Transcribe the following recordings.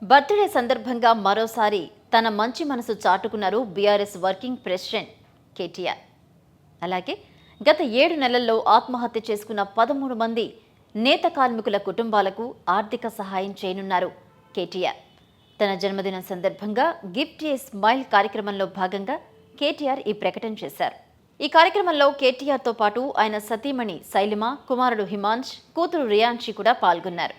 Birthday సందర్భంగా మరోసారి తన మంచి మనసు చాటుకున్నారు బీఆర్ఎస్ వర్కింగ్ ప్రెసిడెంట్ కేటీఆర్. అలాగే గత 7 నెలల్లో ఆత్మహత్య చేసుకున్న 13 మంది నేత కార్మికుల కుటుంబాలకు ఆర్థిక సహాయం చేయనున్నారు కేటీఆర్. తన జన్మదినం సందర్భంగా గిఫ్ట్ ఏ స్మైల్ కార్యక్రమంలో భాగంగా కేటీఆర్ ఈ ప్రకటన చేశారు. ఈ కార్యక్రమంలో కేటీఆర్తో పాటు ఆయన సతీమణి శైలిమ, కుమారుడు హిమాంష్, కూతురు రియాన్షి కూడా పాల్గొన్నారు.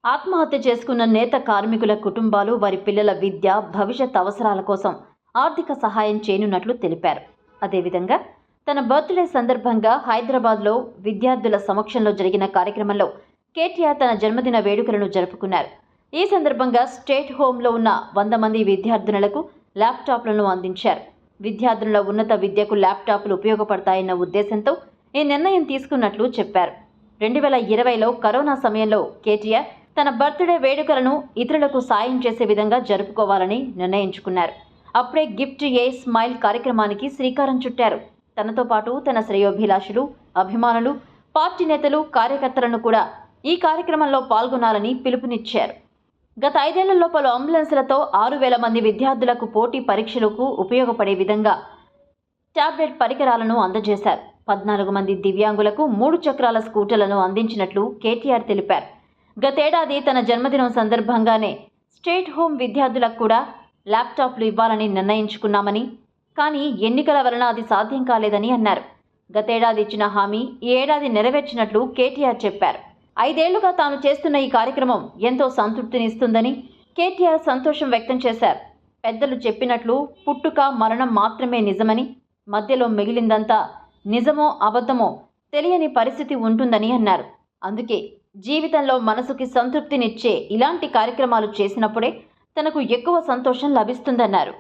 ఆత్మహత్య చేసుకున్న నేత కార్మికుల కుటుంబాలు వారి పిల్లల విద్య, భవిష్యత్ అవసరాల కోసం ఆర్థిక సహాయం చేయనున్నట్లు తెలిపారు. అదేవిధంగా తన బర్త్డే సందర్భంగా హైదరాబాద్లో విద్యార్థుల సమక్షంలో జరిగిన కార్యక్రమంలో కేటీఆర్ తన జన్మదిన వేడుకలను జరుపుకున్నారు. ఈ సందర్భంగా స్టేట్ హోంలో ఉన్న 100 మంది విద్యార్థినులకు ల్యాప్టాప్లను అందించారు. విద్యార్థుల ఉన్నత విద్యకు ల్యాప్టాప్లు ఉపయోగపడతాయన్న ఉద్దేశంతో ఈ నిర్ణయం తీసుకున్నట్లు చెప్పారు. 2020లో కరోనా సమయంలో కేటీఆర్ తన బర్త్డే వేడుకలను ఇతరులకు సాయం చేసే విధంగా జరుపుకోవాలని నిర్ణయించుకున్నారు. అప్పుడే గిఫ్ట్ ఏ స్మైల్ కార్యక్రమానికి శ్రీకారం చుట్టారు. తనతో పాటు తన శ్రేయోభిలాషులు, అభిమానులు, పార్టీ నేతలు, కార్యకర్తలను కూడా ఈ కార్యక్రమంలో పాల్గొనాలని పిలుపునిచ్చారు. గత 5 ఏళ్లలో పలు అంబులెన్సులతో 6,000 మంది విద్యార్థులకు పోటీ పరీక్షలకు ఉపయోగపడే విధంగా టాబ్లెట్ పరికరాలను అందజేశారు. 14 మంది దివ్యాంగులకు 3 చక్రాల స్కూటర్లను అందించినట్లు కేటీఆర్ తెలిపారు. గతేడాది తన జన్మదినం సందర్భంగానే స్టేట్ హోమ్ విద్యార్థులకు కూడా ల్యాప్టాప్లు ఇవ్వాలని నిర్ణయించుకున్నామని, కానీ ఎన్నికల వలన అది సాధ్యం కాలేదని అన్నారు. గతేడాది ఇచ్చిన హామీ ఈ ఏడాది నెరవేర్చినట్లు కేటీఆర్ చెప్పారు. 5 ఏళ్లుగా తాను చేస్తున్న ఈ కార్యక్రమం ఎంతో సంతృప్తినిస్తుందని కేటీఆర్ సంతోషం వ్యక్తం చేశారు. పెద్దలు చెప్పినట్లు పుట్టుక, మరణం మాత్రమే నిజమని, మధ్యలో మిగిలిందంతా నిజమో అబద్ధమో తెలియని పరిస్థితి ఉంటుందని అన్నారు. అందుకే జీవితంలో మనసుకి సంతృప్తినిచ్చే ఇలాంటి కార్యక్రమాలు చేసినప్పుడే తనకు ఎక్కువ సంతోషం లభిస్తుందన్నారు.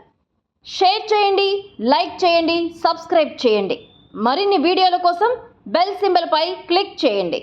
షేర్ చేయండి, లైక్ చేయండి, సబ్స్క్రైబ్ చేయండి. మరిన్ని వీడియోల కోసం బెల్ సింబల్ పై క్లిక్ చేయండి.